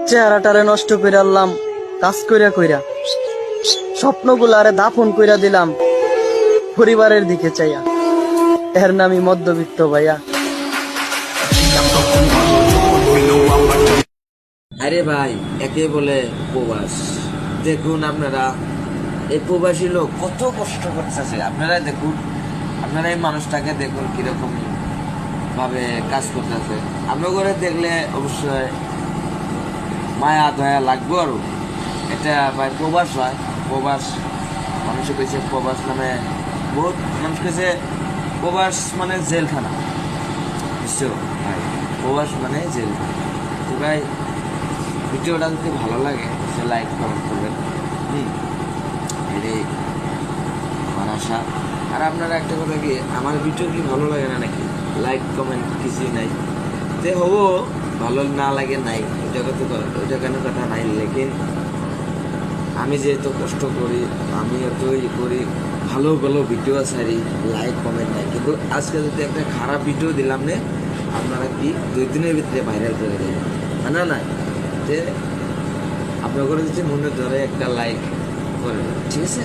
চেহারাটারে নষ্ট করে আনলাম কাজ কইরা কইরা, স্বপ্নগুলারে দাফন কইরা দিলাম পরিবারের দিকে চাইয়া। এর নামই মধ্যবিত্ত ভাইয়া। আরে ভাই, একে বলে প্রবাস। দেখুন আপনারা, এই প্রবাসী লোক কত কষ্ট করতেছে। আপনারা দেখুন, আপনারা এই মানুষটাকে দেখুন কিরকম ভাবে কাজ করতেছে। আপনার করে দেখলে অবশ্যই মায়া দয়া লাগবে। আরো এটা ভাই প্রবাস হয়। প্রবাস মানুষে পেয়েছে, প্রবাস নামে বহুত মানুষ পেয়েছে। প্রবাস মানে জেলখানা, বুঝছো ভাই? প্রবাস মানে জেলখানা। তো ভাই, ভিডিওটা যদি ভালো লাগে সে লাইক কমেন্ট করবেন। এটাই আমার আশা। আর আপনারা একটা কথা কি, আমার ভিডিও কি ভালো লাগে না নাকি? লাইক কমেন্ট কিছুই নাই, তে হবো ভালো না লাগে নাই, ওইটা কেন কথা নাই। লেকিন আমি যেহেতু কষ্ট করি, আমি এত করি, ভালো ভালো ভিডিও ছাড়ি, লাইক কমেন্ট নাই। কিন্তু আজকে যদি একটা খারাপ ভিডিও দিলাম না, আপনারা কি 2 দিনের ভিতরে ভাইরাল করে দেবেন? না না, যে আপনার করে যদি মনে ধরে একটা লাইক করে দেবেন, ঠিক আছে?